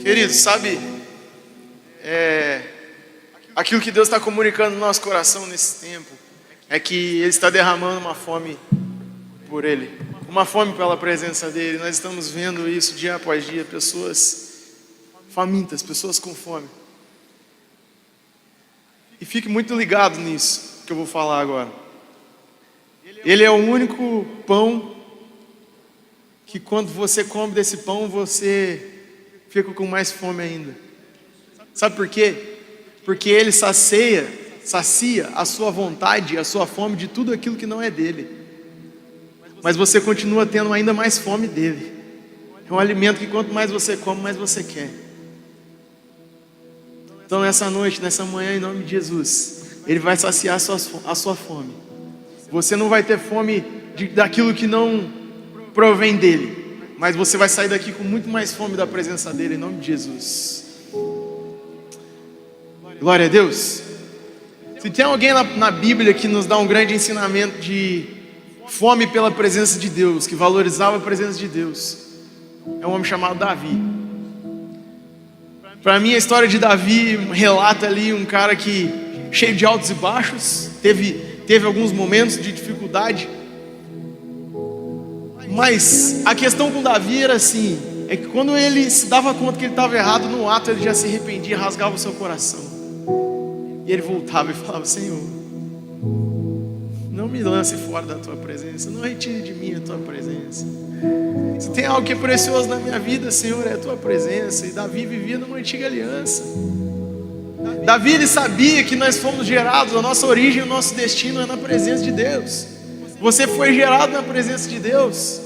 Queridos, sabe, aquilo que Deus está comunicando no nosso coração nesse tempo é que Ele está derramando uma fome por Ele, uma fome pela presença dEle. Nós estamos vendo isso dia após dia, pessoas famintas, pessoas com fome. E fique muito ligado nisso que eu vou falar agora. Ele é o único pão que quando você come desse pão, você fica com mais fome ainda. Sabe por quê? Porque Ele sacia a sua vontade, a sua fome de tudo aquilo que não é dEle. Mas você continua tendo ainda mais fome dEle. É um alimento que quanto mais você come, mais você quer. Então nessa noite, nessa manhã, em nome de Jesus, Ele vai saciar a sua fome. Você não vai ter fome daquilo que não provém dEle, mas você vai sair daqui com muito mais fome da presença dEle, em nome de Jesus. Glória a Deus. Se tem alguém na Bíblia que nos dá um grande ensinamento de fome pela presença de Deus, que valorizava a presença de Deus, é um homem chamado Davi. Para mim a história de Davi relata ali um cara que cheio de altos e baixos, teve alguns momentos de dificuldade, mas a questão com Davi era assim, é que quando ele se dava conta que ele estava errado no ato, ele já se arrependia, rasgava o seu coração, e ele voltava e falava: Senhor, não me lance fora da tua presença, não retire de mim a tua presença. Se tem algo que é precioso na minha vida, Senhor, é a tua presença. E Davi vivia numa antiga aliança. Davi, ele sabia que nós fomos gerados, a nossa origem, o nosso destino é na presença de Deus. Você foi gerado na presença de Deus.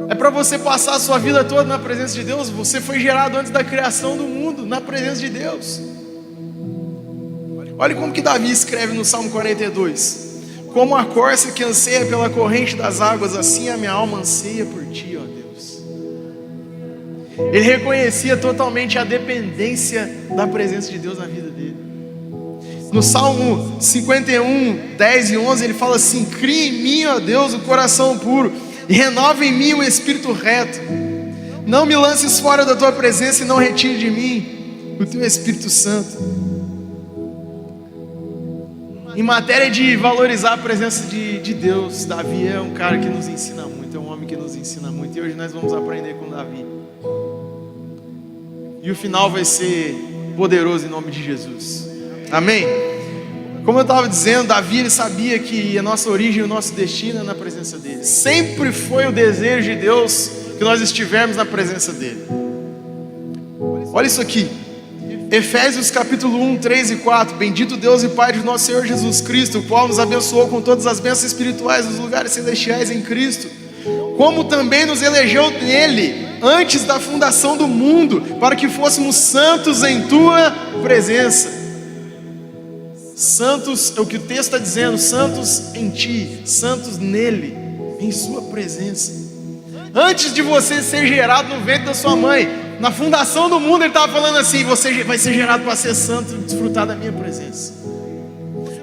É para você passar a sua vida toda na presença de Deus. Você foi gerado antes da criação do mundo, na presença de Deus. Olha como que Davi escreve no Salmo 42: como a corça que anseia pela corrente das águas, assim a minha alma anseia por ti, ó Deus. Ele reconhecia totalmente a dependência da presença de Deus na vida dele. No Salmo 51, 10 e 11, ele fala assim: cria em mim, ó Deus, o coração puro, e renova em mim o espírito reto. Não me lances fora da tua presença e não retire de mim o teu Espírito Santo. Em matéria de valorizar a presença de Deus, Davi é um cara que nos ensina muito, é um homem que nos ensina muito. E hoje nós vamos aprender com Davi. E o final vai ser poderoso em nome de Jesus. Amém? Como eu estava dizendo, Davi, ele sabia que a nossa origem, o nosso destino é na presença dele. Sempre foi o desejo de Deus que nós estivermos na presença dele. Olha isso aqui. Efésios capítulo 1, 3 e 4. Bendito Deus e Pai de nosso Senhor Jesus Cristo, o qual nos abençoou com todas as bênçãos espirituais nos lugares celestiais em Cristo, como também nos elegeu nele antes da fundação do mundo, para que fôssemos santos em tua presença. Santos, é o que o texto está dizendo, santos em ti, santos nele, em sua presença. Antes de você ser gerado no ventre da sua mãe, na fundação do mundo, ele estava falando assim: você vai ser gerado para ser santo e desfrutar da minha presença.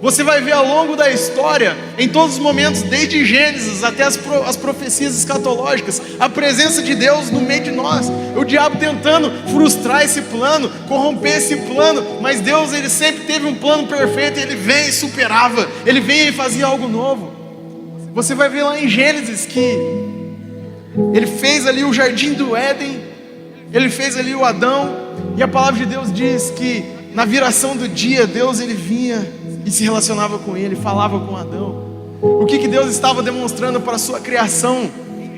Você vai ver ao longo da história, em todos os momentos, desde Gênesis até as profecias escatológicas, a presença de Deus no meio de nós. O diabo tentando frustrar esse plano, corromper esse plano, mas Deus, ele sempre teve um plano perfeito. Ele vem e superava, ele vem e fazia algo novo. Você vai ver lá em Gênesis que ele fez ali o jardim do Éden, ele fez ali o Adão, e a palavra de Deus diz que na viração do dia, Deus, ele vinha e se relacionava com ele, falava com Adão. O que Deus estava demonstrando para a sua criação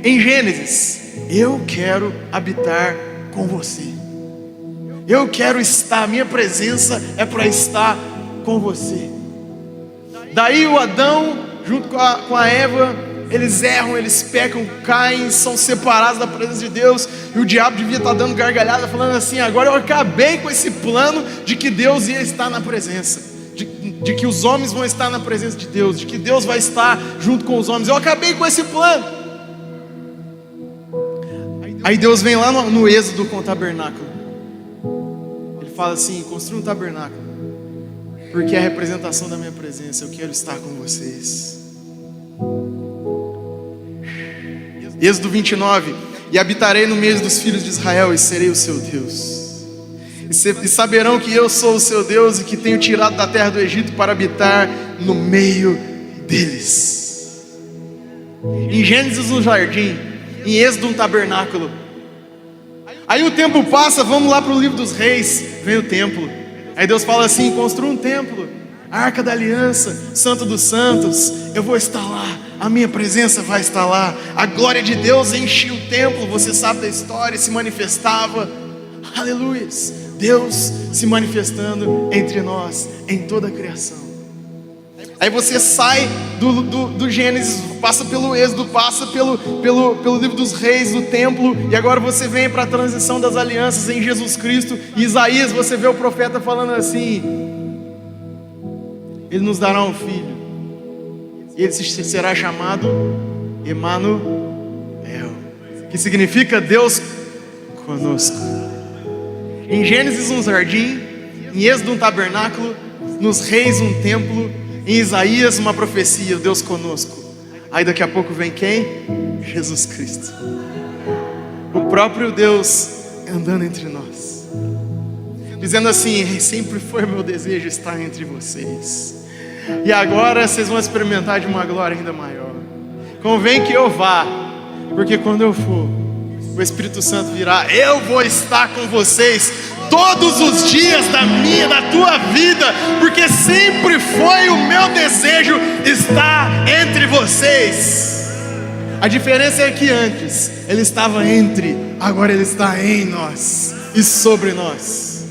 em Gênesis? Eu quero habitar com você. Eu quero estar, minha presença é para estar com você. Daí o Adão, junto com a Eva, eles erram, eles pecam, caem, são separados da presença de Deus. E o diabo devia estar dando gargalhada, falando assim: agora eu acabei com esse plano de que Deus ia estar na presença, de que os homens vão estar na presença de Deus, de que Deus vai estar junto com os homens. Eu acabei com esse plano. Aí Deus vem lá no Êxodo com o tabernáculo. Ele fala assim: construa um tabernáculo, porque é a representação da minha presença. Eu quero estar com vocês. Êxodo 29. e habitarei no meio dos filhos de Israel, e serei o seu Deus. E saberão que eu sou o seu Deus, e que tenho tirado da terra do Egito para habitar no meio deles. Em Gênesis um jardim, em Êxodo um tabernáculo. Aí o tempo passa, vamos lá para o livro dos reis, vem o templo. Aí Deus fala assim: construa um templo, a Arca da Aliança, Santo dos Santos, eu vou estar lá, a minha presença vai estar lá. A glória de Deus enchia o templo, você sabe da história, se manifestava. Aleluia, Deus se manifestando entre nós, em toda a criação. Aí você sai do Gênesis, passa pelo Êxodo, passa pelo livro dos reis, do templo, e agora você vem para a transição das alianças em Jesus Cristo. E Isaías, você vê o profeta falando assim: Ele nos dará um filho, e ele será chamado Emanuel, que significa Deus conosco. Em Gênesis um jardim, em Êxodo um tabernáculo, nos reis um templo, em Isaías uma profecia, Deus conosco. Aí daqui a pouco vem quem? Jesus Cristo, o próprio Deus andando entre nós, dizendo assim: sempre foi meu desejo estar entre vocês, e agora vocês vão experimentar de uma glória ainda maior. Convém que eu vá, porque quando eu for, o Espírito Santo virá. Eu vou estar com vocês todos os dias da tua vida, porque sempre foi o meu desejo estar entre vocês. A diferença é que antes Ele estava entre, agora Ele está em nós e sobre nós.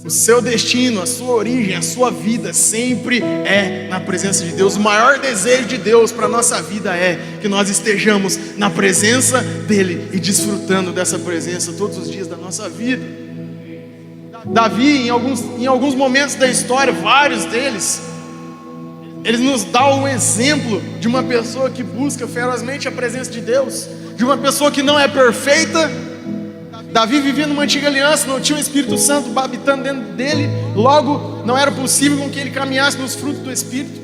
O seu destino, a sua origem, a sua vida sempre é na presença de Deus. O maior desejo de Deus para a nossa vida é que nós estejamos na presença dEle e desfrutando dessa presença todos os dias da nossa vida. Davi, em alguns momentos da história, vários deles, ele nos dá um exemplo de uma pessoa que busca ferozmente a presença de Deus, de uma pessoa que não é perfeita. Davi vivia numa antiga aliança, não tinha o Espírito Santo habitando dentro dele, logo não era possível com que ele caminhasse nos frutos do Espírito.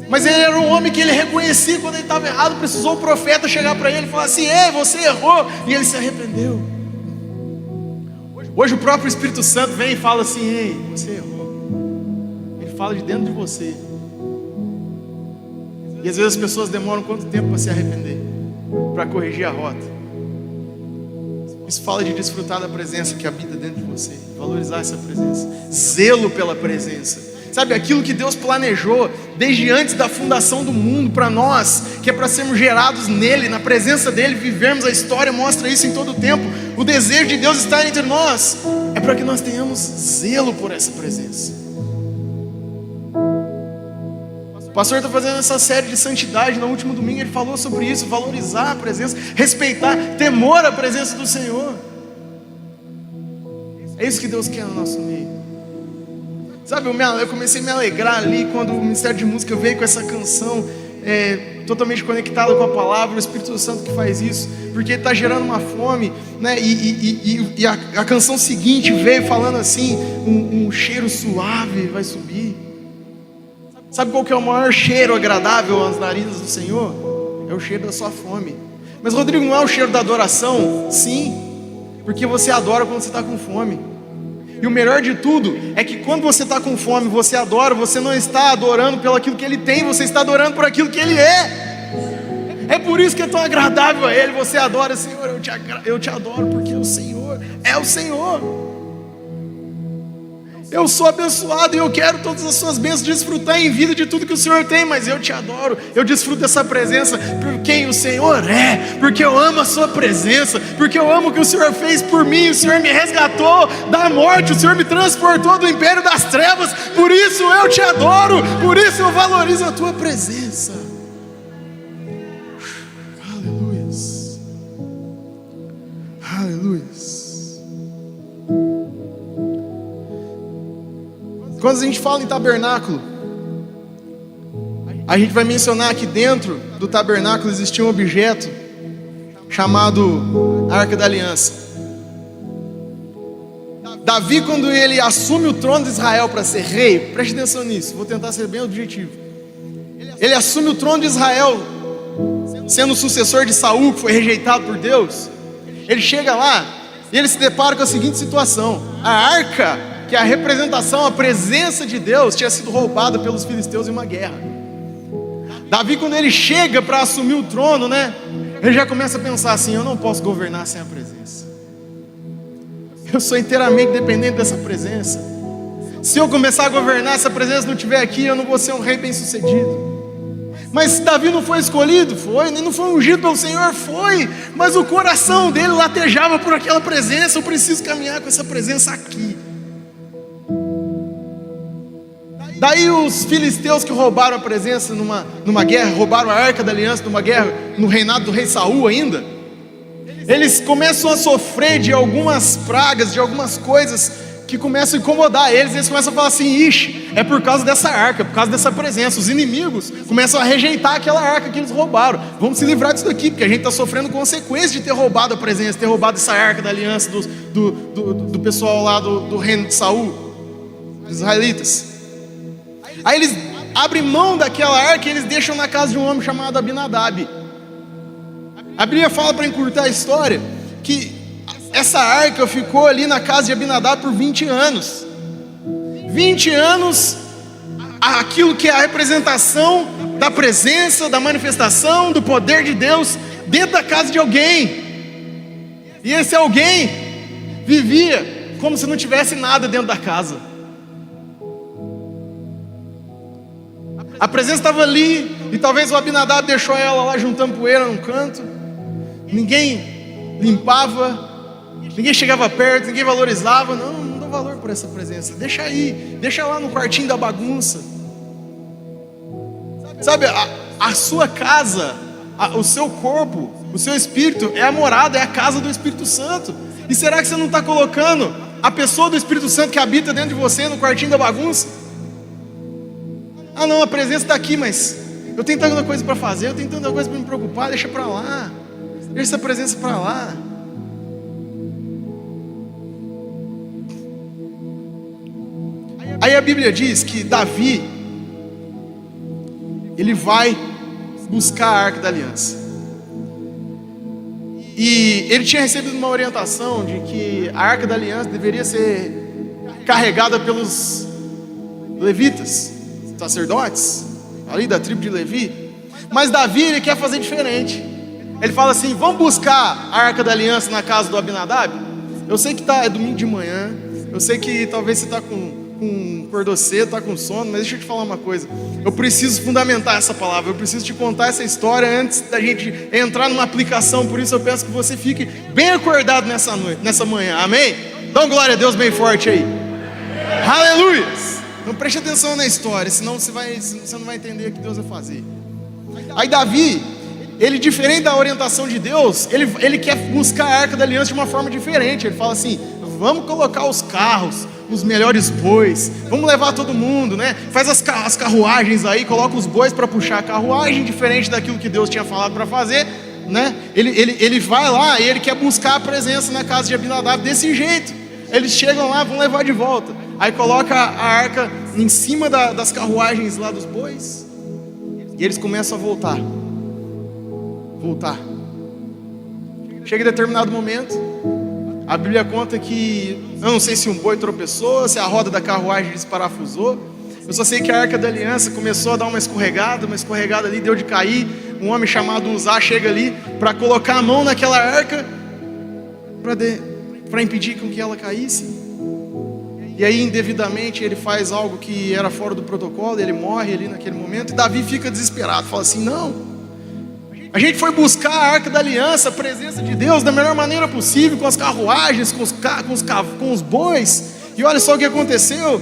Mas ele era um homem que ele reconhecia quando ele estava errado. Precisou o profeta chegar para ele e falar assim: ei, você errou, e ele se arrependeu. Hoje o próprio Espírito Santo vem e fala assim: ei, você errou. Ele fala de dentro de você. E às vezes as pessoas demoram quanto tempo para se arrepender, para corrigir a rota? Isso fala de desfrutar da presença que habita dentro de você, valorizar essa presença, zelo pela presença. Sabe, aquilo que Deus planejou desde antes da fundação do mundo para nós, que é para sermos gerados nele, na presença dele, vivermos a história, mostra isso em todo o tempo. O desejo de Deus estar entre nós é para que nós tenhamos zelo por essa presença. O pastor está fazendo essa série de santidade. No último domingo ele falou sobre isso: valorizar a presença, respeitar, temor à presença do Senhor. É isso que Deus quer no nosso meio. Sabe, eu comecei a me alegrar ali quando o Ministério de Música veio com essa canção totalmente conectada com a palavra. O Espírito Santo que faz isso, porque está gerando uma fome, né? E a canção seguinte veio falando assim: um cheiro suave vai subir. Sabe qual que é o maior cheiro agradável aos narizes do Senhor? É o cheiro da sua fome. Mas Rodrigo, não é o cheiro da adoração? Sim, porque você adora quando você está com fome. E o melhor de tudo é que quando você está com fome, você adora, você não está adorando pelo aquilo que Ele tem, você está adorando por aquilo que Ele é. É por isso que é tão agradável a Ele. Você adora: Senhor, eu te adoro porque o Senhor é o Senhor. Eu sou abençoado e eu quero todas as suas bênçãos, desfrutar em vida de tudo que o Senhor tem, mas eu te adoro, eu desfruto dessa presença por quem o Senhor é, porque eu amo a sua presença, porque eu amo o que o Senhor fez por mim. O Senhor me resgatou da morte, o Senhor me transportou do império das trevas. Por isso eu te adoro, por isso eu valorizo a tua presença. Aleluias, aleluias. Quando a gente fala em tabernáculo, a gente vai mencionar que dentro do tabernáculo existia um objeto chamado Arca da Aliança. Davi, quando ele assume o trono de Israel para ser rei, preste atenção nisso, vou tentar ser bem objetivo. Ele assume o trono de Israel sendo o sucessor de Saul, que foi rejeitado por Deus. Ele chega lá e ele se depara com a seguinte situação: a arca, que é a representação, a presença de Deus, tinha sido roubada pelos filisteus em uma guerra. Davi, quando ele chega para assumir o trono, né, ele já começa a pensar assim: eu não posso governar sem a presença. Eu sou inteiramente dependente dessa presença. Se eu começar a governar, se a presença não estiver aqui, eu não vou ser um rei bem sucedido. Mas Davi não foi escolhido? Foi. Nem não foi ungido pelo Senhor? Foi. Mas o coração dele latejava por aquela presença. Eu preciso caminhar com essa presença aqui. Daí os filisteus que roubaram a presença numa guerra, roubaram a arca da aliança numa guerra, no reinado do rei Saul ainda, eles começam a sofrer de algumas pragas, de algumas coisas que começam a incomodar eles. Eles começam a falar assim: ixi, é por causa dessa arca, é por causa dessa presença. Os inimigos começam a rejeitar aquela arca que eles roubaram. Vamos se livrar disso daqui, porque a gente está sofrendo consequências de ter roubado a presença, ter roubado essa arca da aliança do pessoal lá do reino de Saul, dos israelitas. Aí eles abrem mão daquela arca e eles deixam na casa de um homem chamado Abinadab. A Bíblia fala, para encurtar a história, que essa arca ficou ali na casa de Abinadab por 20 anos. 20 anos, aquilo que é a representação da presença, da manifestação, do poder de Deus dentro da casa de alguém. E esse alguém vivia como se não tivesse nada dentro da casa. A presença estava ali, e talvez o Abinadab deixou ela lá juntando poeira num canto. Ninguém limpava, ninguém chegava perto, ninguém valorizava. Não dou valor por essa presença. Deixa aí, deixa lá no quartinho da bagunça. Sabe, a sua casa, o seu corpo, o seu espírito é a morada, é a casa do Espírito Santo. E será que você não está colocando a pessoa do Espírito Santo que habita dentro de você no quartinho da bagunça? Ah não, a presença está aqui, mas eu tenho tanta coisa para fazer, eu tenho tanta coisa para me preocupar. Deixa para lá, deixa essa presença para lá. Aí a Bíblia diz que Davi, ele vai buscar a arca da aliança. E ele tinha recebido uma orientação de que a arca da aliança deveria ser carregada pelos levitas, sacerdotes, ali da tribo de Levi. Mas Davi, ele quer fazer diferente. Ele fala assim: vamos buscar a arca da aliança na casa do Abinadab. Eu sei que é domingo de manhã, eu sei que talvez você está com acordou cedo, está com sono, mas deixa eu te falar uma coisa. Eu preciso fundamentar essa palavra, eu preciso te contar essa história antes da gente entrar numa aplicação. Por isso eu peço que você fique bem acordado nessa noite, nessa manhã, amém? Dá uma glória a Deus bem forte aí. Aleluia! Então preste atenção na história, senão você não vai entender o que Deus vai fazer. Aí Davi, ele, diferente da orientação de Deus, ele quer buscar a arca da aliança de uma forma diferente. Ele fala assim: vamos colocar os carros, os melhores bois, vamos levar todo mundo, né? Faz as carruagens aí, coloca os bois para puxar a carruagem, diferente daquilo que Deus tinha falado para fazer, né? Ele vai lá e ele quer buscar a presença na casa de Abinadab desse jeito. Eles chegam lá, vão levar de volta. Aí coloca a arca em cima das carruagens lá dos bois, e eles começam a voltar. Chega em determinado momento, a Bíblia conta que, eu não sei se um boi tropeçou, se a roda da carruagem desparafusou. Eu só sei que a arca da aliança começou a dar uma escorregada ali, deu de cair. Um homem chamado Uzá chega ali para colocar a mão naquela arca para impedir com que ela caísse. E aí, indevidamente, ele faz algo que era fora do protocolo, ele morre ali naquele momento. E Davi fica desesperado, fala assim: não, a gente foi buscar a arca da aliança, a presença de Deus, da melhor maneira possível, com as carruagens, com os bois, e olha só o que aconteceu.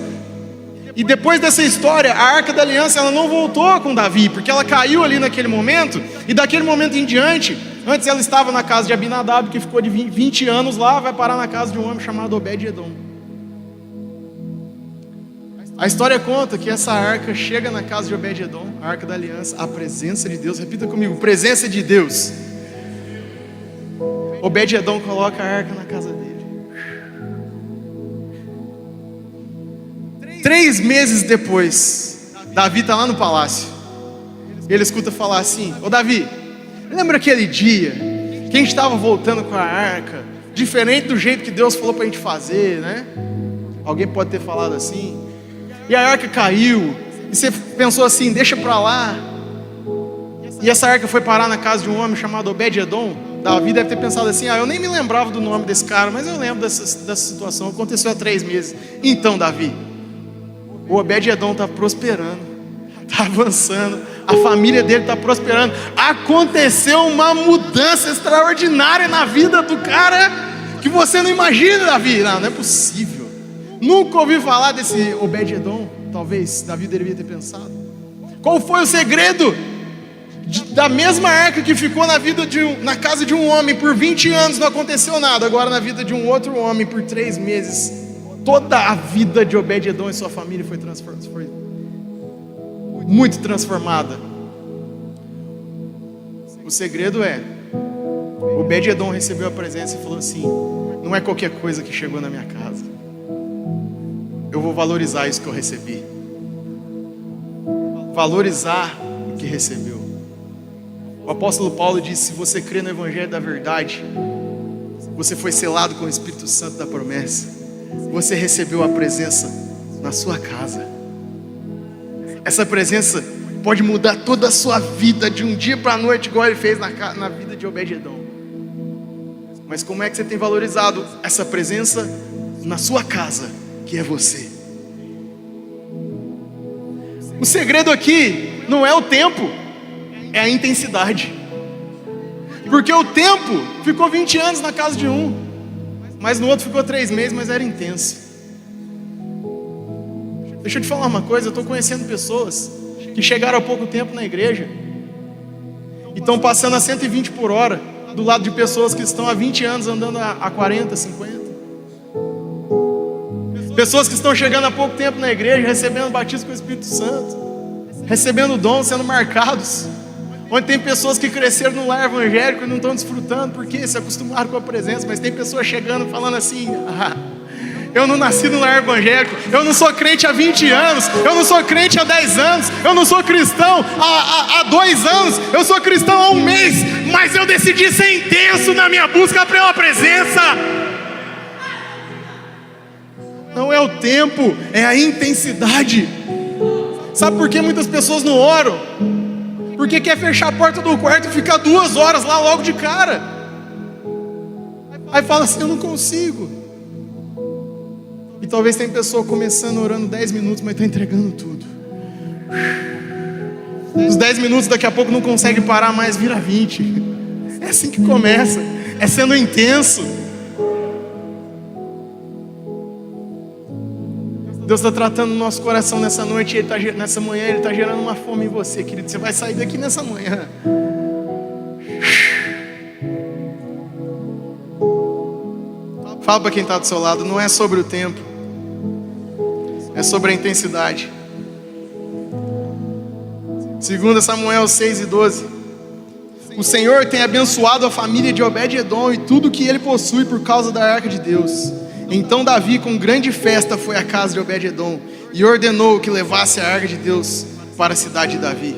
E depois dessa história, a arca da aliança, ela não voltou com Davi, porque ela caiu ali naquele momento. E daquele momento em diante, antes ela estava na casa de Abinadab, que ficou de 20 anos lá, vai parar na casa de um homem chamado Obed-Edom. A história conta que essa arca chega na casa de Obed-Edom, a arca da aliança, a presença de Deus. Repita comigo: presença de Deus. Obed-Edom coloca a arca na casa dele. 3 meses depois, Davi está lá no palácio. Ele escuta falar assim: ô Davi, Lembra aquele dia que a gente estava voltando com a arca, diferente do jeito que Deus falou para a gente fazer, né? Alguém pode ter falado assim. E a arca caiu, e você pensou assim, deixa para lá. E essa arca foi parar na casa de um homem chamado Obed-Edom. Davi deve ter pensado assim, eu nem me lembrava do nome desse cara, mas eu lembro dessa situação, aconteceu há 3 meses. Então, Davi, o Obed-Edom está prosperando, está avançando, a família dele está prosperando. Aconteceu uma mudança extraordinária na vida do cara que você não imagina, Davi. Não é possível. Nunca ouvi falar desse Obed-Edom. Talvez Davi deveria ter pensado. Qual foi o segredo da mesma arca que ficou na casa de um homem por 20 anos, não aconteceu nada? Agora na vida de um outro homem por 3 meses, toda a vida de Obed-Edom e sua família foi muito transformada. O segredo é, Obed-Edom recebeu a presença e falou assim: não é qualquer coisa que chegou na minha casa, eu vou valorizar isso que eu recebi. Valorizar o que recebeu. O apóstolo Paulo disse: se você crê no evangelho da verdade, você foi selado com o Espírito Santo da promessa, você recebeu a presença na sua casa. Essa presença pode mudar toda a sua vida de um dia para a noite, igual ele fez na vida de Obed-Edom. Mas como é que você tem valorizado essa presença na sua casa, que é você? O segredo aqui não é o tempo, é a intensidade. Porque o tempo ficou 20 anos na casa de um, mas no outro ficou 3 meses, mas era intenso. Deixa eu te falar uma coisa, eu estou conhecendo pessoas que chegaram há pouco tempo na igreja e estão passando a 120 por hora do lado de pessoas que estão há 20 anos andando a 40, 50. Pessoas que estão chegando há pouco tempo na igreja, recebendo o batismo com o Espírito Santo, recebendo o dom, sendo marcados. Onde tem pessoas que cresceram no lar evangélico e não estão desfrutando porque se acostumaram com a presença. Mas tem pessoas chegando falando assim: eu não nasci no lar evangélico, eu não sou crente há 20 anos, eu não sou crente há 10 anos, eu não sou cristão há 2 anos, eu sou cristão há 1 mês, mas eu decidi ser intenso na minha busca pela presença. Não é o tempo, é a intensidade. Sabe por que muitas pessoas não oram? Porque quer fechar a porta do quarto e ficar 2 horas lá logo de cara. Aí fala assim: eu não consigo. E talvez tenha pessoa começando orando 10 minutos, mas está entregando tudo. Os 10 minutos daqui a pouco não consegue parar mais, vira 20. É assim que começa, é sendo intenso. Deus está tratando o nosso coração nessa noite, nessa manhã, Ele está gerando uma fome em você, querido. Você vai sair daqui nessa manhã. Fala para quem está do seu lado: não é sobre o tempo, é sobre a intensidade. 2 Samuel 6:12. O Senhor tem abençoado a família de Obed-Edom e tudo que ele possui por causa da arca de Deus. Então Davi, com grande festa, foi à casa de Obed-Edom e ordenou que levasse a arca de Deus para a cidade de Davi.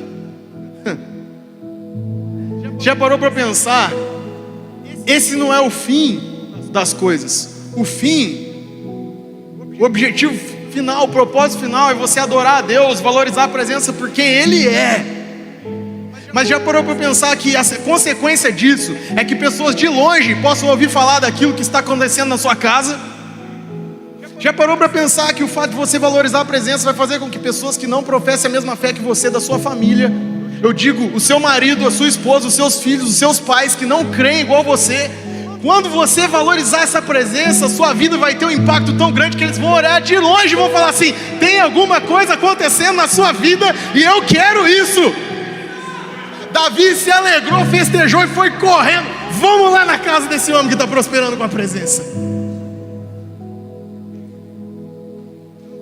Já parou para pensar? Esse não é o fim das coisas. O fim, o objetivo final, o propósito final é você adorar a Deus, valorizar a presença por quem Ele é. Mas já parou para pensar que a consequência disso é que pessoas de longe possam ouvir falar daquilo que está acontecendo na sua casa? Já parou para pensar que o fato de você valorizar a presença vai fazer com que pessoas que não professem a mesma fé que você, da sua família, eu digo, o seu marido, a sua esposa, os seus filhos, os seus pais que não creem igual você, quando você valorizar essa presença, a sua vida vai ter um impacto tão grande que eles vão olhar de longe e vão falar assim: tem alguma coisa acontecendo na sua vida e eu quero isso. Davi se alegrou, festejou e foi correndo: vamos lá na casa desse homem que está prosperando com a presença.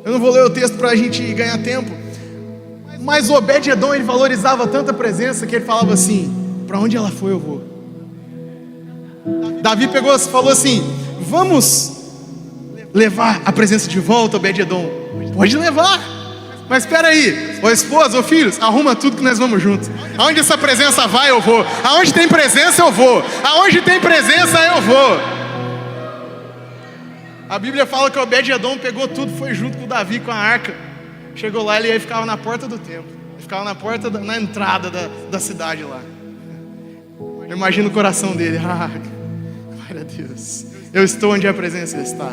Eu não vou ler o texto para a gente ganhar tempo, mas Obed-Edom, ele valorizava tanta presença que ele falava assim: para onde ela foi eu vou. Davi falou assim: vamos levar a presença de volta, Obed-Edom. Pode levar, Mas espera aí, ô esposa, ô filhos, arruma tudo que nós vamos juntos. Aonde essa presença vai, eu vou. Aonde tem presença, eu vou. Aonde tem presença, eu vou. A Bíblia fala que Obed-Edom pegou tudo, foi junto com Davi, com a arca. Chegou lá, ele ficava na porta do templo. Ele ficava na porta, na entrada da cidade lá. Eu imagino o coração dele. Ah, glória a Deus. Eu estou onde a presença está.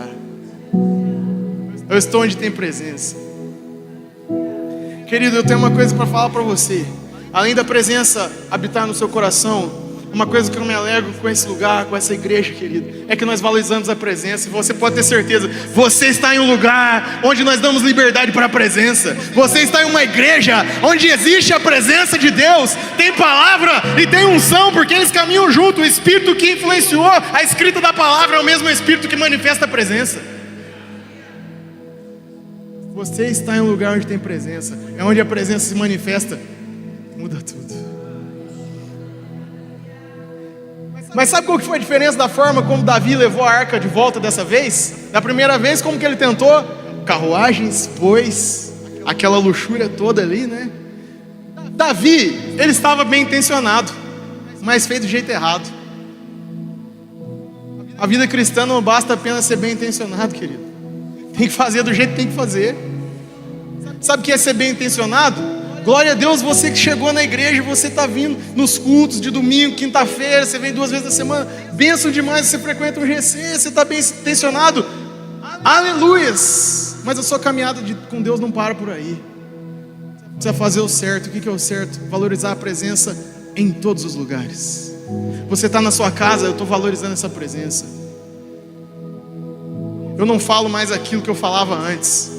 Eu estou onde tem presença. Querido, eu tenho uma coisa para falar para você. Além da presença habitar no seu coração, uma coisa que eu me alegro com esse lugar, com essa igreja, querido, é que nós valorizamos a presença. E você pode ter certeza, você está em um lugar onde nós damos liberdade para a presença. Você está em uma igreja onde existe a presença de Deus. Tem palavra e tem unção, porque eles caminham junto. O Espírito que influenciou a escrita da palavra é o mesmo Espírito que manifesta a presença. Você está em um lugar onde tem presença. É onde a presença se manifesta. Muda tudo. Mas sabe qual que foi a diferença da forma como Davi levou a arca de volta dessa vez? Da primeira vez, como que ele tentou? Carruagens, bois, aquela luxúria toda ali, né? Davi, ele estava bem intencionado, mas fez do jeito errado. A vida cristã não basta apenas ser bem intencionado, querido. Tem que fazer do jeito que tem que fazer. Sabe o que é ser bem intencionado? Glória a Deus, você que chegou na igreja, você está vindo nos cultos de domingo, quinta-feira, você vem 2 vezes na semana, bênção demais, você frequenta um GC, você está bem intencionado, aleluias, mas a sua caminhada com Deus não para por aí. Precisa fazer o certo. O que é o certo? Valorizar a presença em todos os lugares. Você está na sua casa, eu estou valorizando essa presença. Eu não falo mais aquilo que eu falava antes,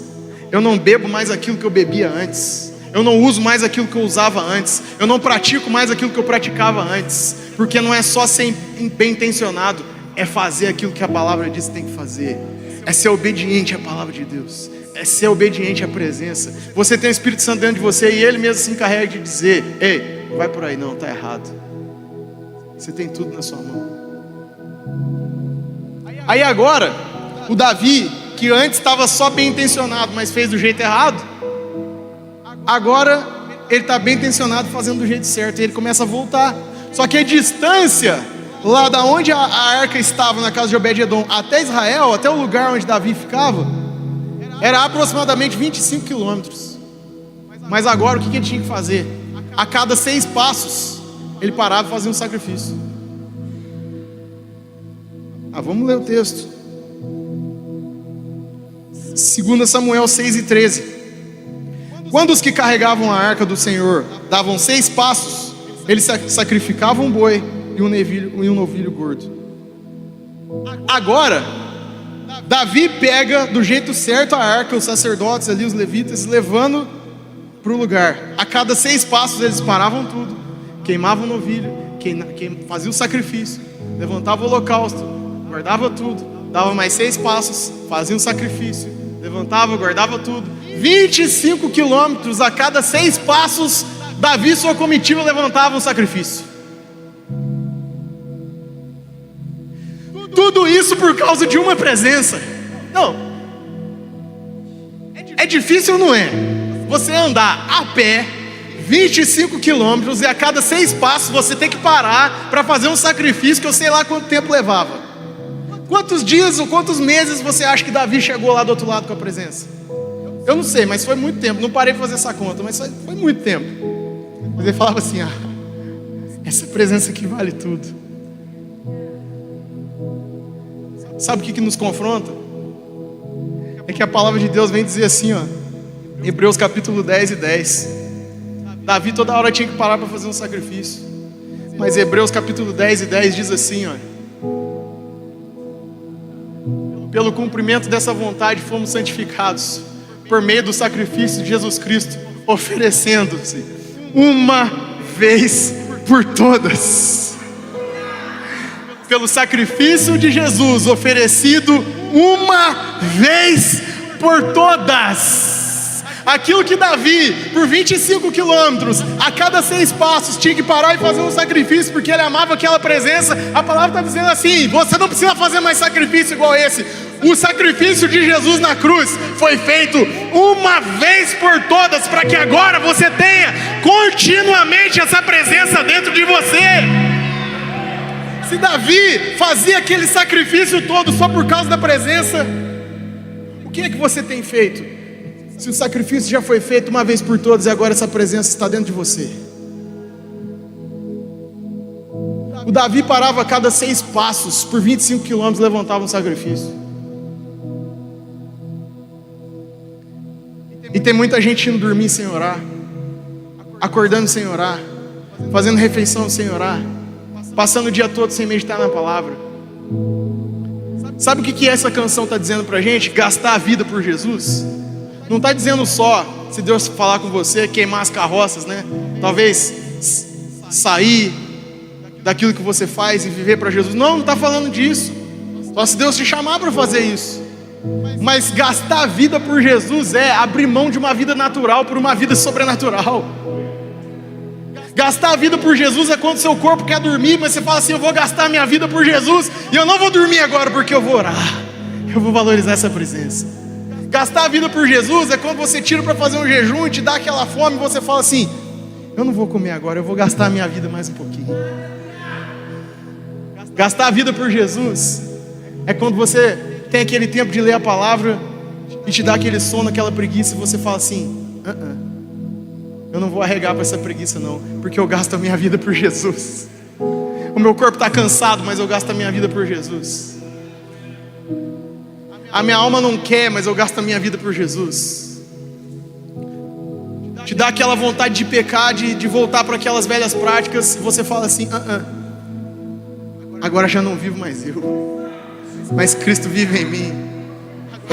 eu não bebo mais aquilo que eu bebia antes, eu não uso mais aquilo que eu usava antes, eu não pratico mais aquilo que eu praticava antes, porque não é só ser bem intencionado, é fazer aquilo que a palavra diz que tem que fazer, é ser obediente à palavra de Deus, é ser obediente à presença. Você tem o Espírito Santo dentro de você e Ele mesmo se encarrega de dizer: ei, não vai por aí não, está errado. Você tem tudo na sua mão. Aí agora, o Davi, que antes estava só bem intencionado, mas fez do jeito errado, agora ele está bem intencionado, fazendo do jeito certo, e ele começa a voltar. Só que a distância lá da onde a arca estava, na casa de Obed-Edom, até Israel, até o lugar onde Davi ficava, era aproximadamente 25 quilômetros. Mas agora o que ele tinha que fazer? A cada 6 passos ele parava e fazia um sacrifício. Vamos ler o texto. 2 Samuel 6:13. Quando os que carregavam a arca do Senhor davam 6 passos, eles sacrificavam um boi e um novilho gordo. Agora, Davi pega do jeito certo a arca, os sacerdotes ali, os levitas, levando para o lugar. A cada 6 passos eles paravam tudo, queimavam o novilho, faziam o sacrifício, levantavam o holocausto, guardava tudo, dava mais 6 passos, fazia um sacrifício, levantava, guardava tudo. 25 quilômetros a cada 6 passos, Davi e sua comitiva levantavam um sacrifício. Tudo isso por causa de uma presença. Não, é difícil ou não é? Você andar a pé 25 quilômetros e a cada 6 passos você tem que parar para fazer um sacrifício que eu sei lá quanto tempo levava. Quantos dias ou quantos meses você acha que Davi chegou lá do outro lado com a presença? Eu não sei, mas foi muito tempo. Não parei para fazer essa conta, mas foi muito tempo. Mas ele falava assim: essa presença aqui vale tudo. Sabe o que nos confronta? É que a palavra de Deus vem dizer assim, Hebreus capítulo 10:10. Davi toda hora tinha que parar para fazer um sacrifício. Mas Hebreus capítulo 10:10 diz assim, pelo cumprimento dessa vontade fomos santificados por meio do sacrifício de Jesus Cristo, oferecendo-se uma vez por todas. Pelo sacrifício de Jesus oferecido uma vez por todas. Aquilo que Davi, por 25 quilômetros, a cada 6 passos, tinha que parar e fazer um sacrifício, porque ele amava aquela presença. A palavra está dizendo assim: você não precisa fazer mais sacrifício igual esse. O sacrifício de Jesus na cruz foi feito uma vez por todas, para que agora você tenha continuamente essa presença dentro de você. Se Davi fazia aquele sacrifício todo só por causa da presença, o que é que você tem feito? Se o sacrifício já foi feito uma vez por todas e agora essa presença está dentro de você. O Davi parava a cada 6 passos, por 25 quilômetros levantava um sacrifício. E tem muita gente indo dormir sem orar, acordando sem orar, fazendo refeição sem orar, passando o dia todo sem meditar na palavra. Sabe o que essa canção está dizendo pra gente? Gastar a vida por Jesus. Não está dizendo só, se Deus falar com você, queimar as carroças, né? Talvez sair daquilo que você faz e viver para Jesus. Não está falando disso. Só se Deus te chamar para fazer isso. Mas gastar a vida por Jesus é abrir mão de uma vida natural por uma vida sobrenatural. Gastar a vida por Jesus é quando seu corpo quer dormir, mas você fala assim: eu vou gastar minha vida por Jesus e eu não vou dormir agora porque eu vou orar, eu vou valorizar essa presença. Gastar a vida por Jesus é quando você tira para fazer um jejum e te dá aquela fome e você fala assim: eu não vou comer agora, eu vou gastar a minha vida mais um pouquinho. Gastar a vida por Jesus é quando você tem aquele tempo de ler a palavra e te dá aquele sono, aquela preguiça, e você fala assim: eu não vou arregar para essa preguiça não, porque eu gasto a minha vida por Jesus. O meu corpo está cansado, mas eu gasto a minha vida por Jesus. A minha alma não quer, mas eu gasto a minha vida por Jesus. Te dá aquela vontade de pecar, de voltar para aquelas velhas práticas, e você fala assim: agora já não vivo mais eu, mas Cristo vive em mim.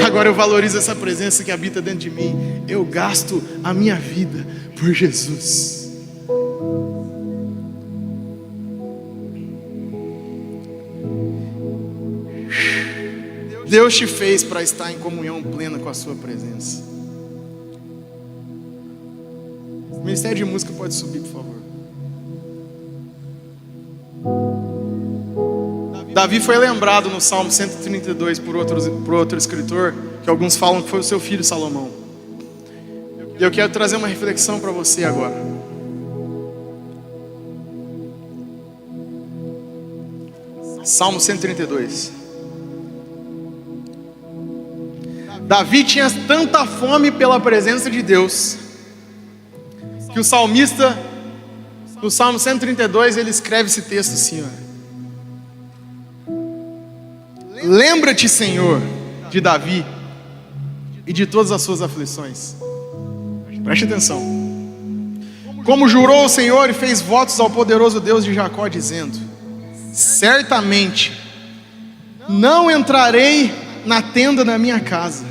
Agora eu valorizo essa presença que habita dentro de mim. Eu gasto a minha vida por Jesus. Deus te fez para estar em comunhão plena com a sua presença. O Ministério de Música pode subir, por favor. Davi foi lembrado no Salmo 132 por outro escritor, que alguns falam que foi o seu filho Salomão. E eu quero trazer uma reflexão para você agora. Salmo 132. Davi tinha tanta fome pela presença de Deus, que o salmista, no Salmo 132, ele escreve esse texto assim, ó: lembra-te, Senhor, de Davi e de todas as suas aflições. Preste atenção. Como jurou o Senhor e fez votos ao poderoso Deus de Jacó, dizendo: certamente não entrarei na tenda da minha casa,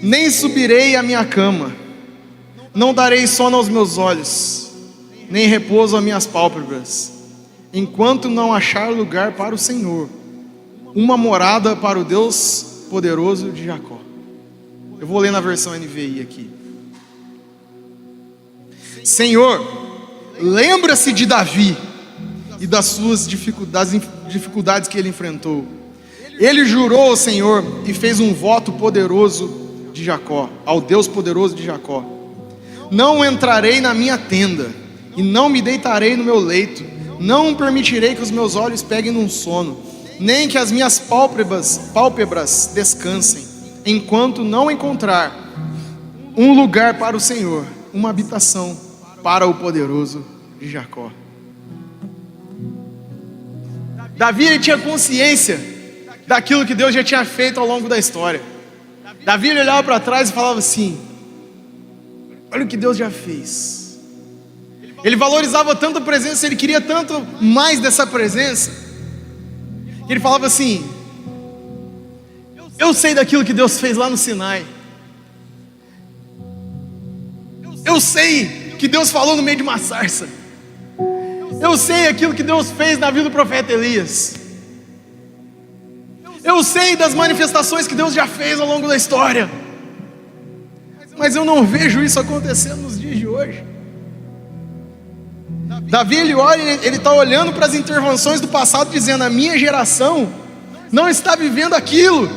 nem subirei à minha cama, não darei sono aos meus olhos, nem repouso às minhas pálpebras, enquanto não achar lugar para o Senhor, uma morada para o Deus poderoso de Jacó. Eu vou ler na versão NVI aqui. Senhor, lembra-se de Davi e das suas dificuldades que ele enfrentou. Ele jurou ao Senhor e fez um voto poderoso de Jacó, ao Deus poderoso de Jacó: não entrarei na minha tenda e não me deitarei no meu leito, não permitirei que os meus olhos peguem num sono, nem que as minhas pálpebras descansem, enquanto não encontrar um lugar para o Senhor, uma habitação para o poderoso de Jacó. Davi, ele tinha consciência daquilo que Deus já tinha feito ao longo da história. Davi, ele olhava para trás e falava assim: olha o que Deus já fez. Ele valorizava tanto a presença, ele queria tanto mais dessa presença, que ele falava assim: eu sei daquilo que Deus fez lá no Sinai, eu sei que Deus falou no meio de uma sarça, eu sei aquilo que Deus fez na vida do profeta Elias, eu sei das manifestações que Deus já fez ao longo da história, mas eu não vejo isso acontecendo nos dias de hoje. Davi, ele olha, ele está olhando para as intervenções do passado, dizendo: a minha geração não está vivendo aquilo.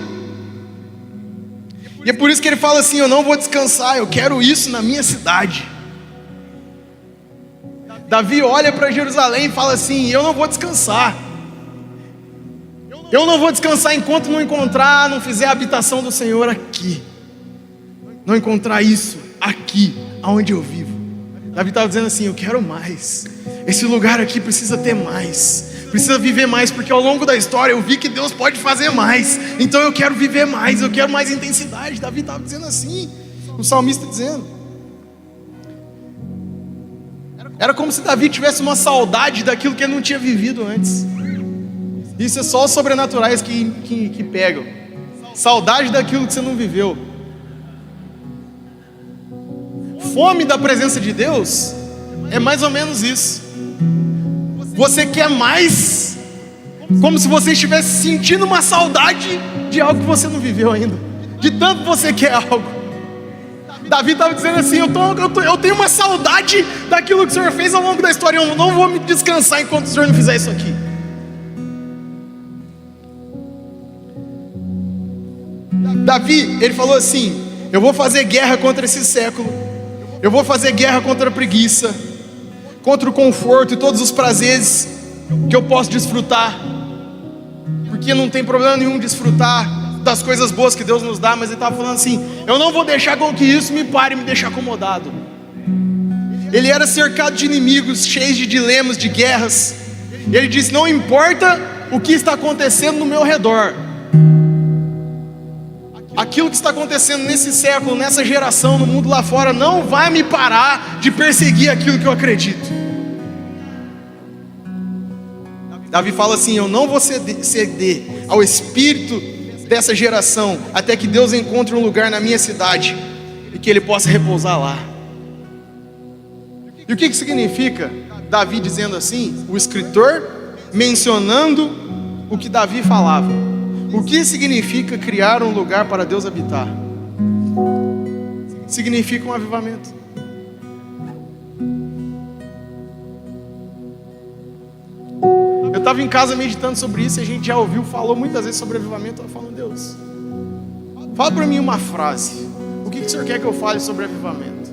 E é por isso que ele fala assim: eu não vou descansar, eu quero isso na minha cidade. Davi olha para Jerusalém e fala assim: eu não vou descansar. Eu não vou descansar enquanto não fizer a habitação do Senhor aqui. Não encontrar isso aqui, aonde eu vivo. Davi estava dizendo assim: eu quero mais. Esse lugar aqui precisa ter mais. Precisa viver mais, porque ao longo da história eu vi que Deus pode fazer mais. Então eu quero viver mais, eu quero mais intensidade. Davi estava dizendo assim, o salmista dizendo. Era como se Davi tivesse uma saudade daquilo que ele não tinha vivido antes. Isso é só os sobrenaturais que pegam. Saudade daquilo que você não viveu. Fome da presença de Deus é mais ou menos isso. Você quer mais, como se você estivesse sentindo uma saudade de algo que você não viveu ainda. De tanto você quer algo. Davi estava dizendo assim: eu tenho uma saudade daquilo que o Senhor fez ao longo da história. Eu não vou me descansar enquanto o Senhor não fizer isso aqui. Davi, ele falou assim: eu vou fazer guerra contra esse século. Eu vou fazer guerra contra a preguiça, contra o conforto e todos os prazeres que eu posso desfrutar, porque não tem problema nenhum desfrutar das coisas boas que Deus nos dá. Mas ele estava falando assim: eu não vou deixar com que isso me pare e me deixe acomodado. Ele era cercado de inimigos, cheios de dilemas, de guerras. Ele disse: não importa o que está acontecendo no meu redor, aquilo que está acontecendo nesse século, nessa geração, no mundo lá fora, não vai me parar de perseguir aquilo que eu acredito. Davi fala assim: eu não vou ceder ao espírito dessa geração, até que Deus encontre um lugar na minha cidade e que Ele possa repousar lá. E o que significa Davi dizendo assim? O escritor mencionando o que Davi falava. O que significa criar um lugar para Deus habitar? Significa um avivamento. Eu estava em casa meditando sobre isso, e a gente já falou muitas vezes sobre avivamento. Eu falo: Deus, fala para mim uma frase. O que o Senhor quer que eu fale sobre avivamento?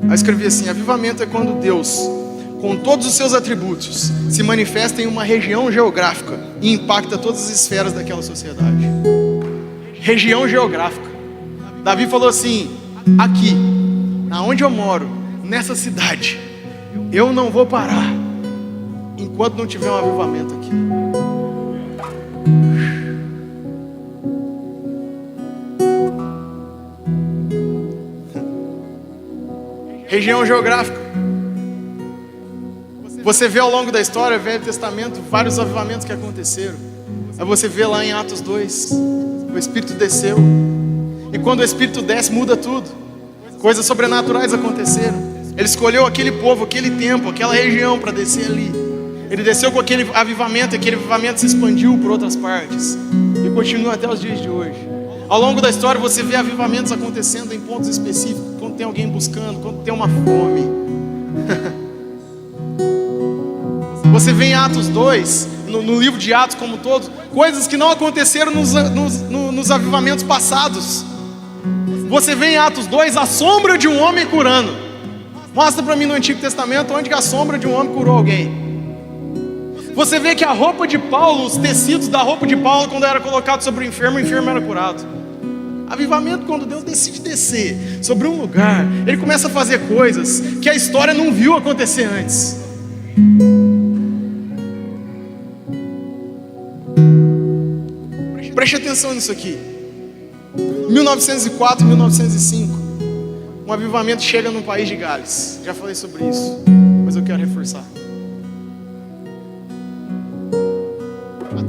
Aí eu escrevi assim: avivamento é quando Deus, com todos os seus atributos, se manifesta em uma região geográfica e impacta todas as esferas daquela sociedade. Região geográfica. Davi falou assim: aqui, aonde eu moro, nessa cidade, eu não vou parar enquanto não tiver um avivamento aqui. Região geográfica. Você vê ao longo da história, Velho Testamento, vários avivamentos que aconteceram. Aí você vê lá em Atos 2, o Espírito desceu. E quando o Espírito desce, muda tudo. Coisas sobrenaturais aconteceram. Ele escolheu aquele povo, aquele tempo, aquela região para descer ali. Ele desceu com aquele avivamento, e aquele avivamento se expandiu por outras partes. E continua até os dias de hoje. Ao longo da história você vê avivamentos acontecendo em pontos específicos. Quando tem alguém buscando, quando tem uma fome. Você vê em Atos 2, no livro de Atos como todo, coisas que não aconteceram nos avivamentos passados. Você vê em Atos 2 a sombra de um homem curando. Mostra para mim no Antigo Testamento onde que a sombra de um homem curou alguém. Você vê que a roupa de Paulo, os tecidos da roupa de Paulo, quando era colocado sobre o enfermo era curado. Avivamento, quando Deus decide descer sobre um lugar, Ele começa a fazer coisas que a história não viu acontecer antes. Preste atenção nisso aqui. 1904, 1905, um avivamento chega no país de Gales. Já falei sobre isso, mas eu quero reforçar.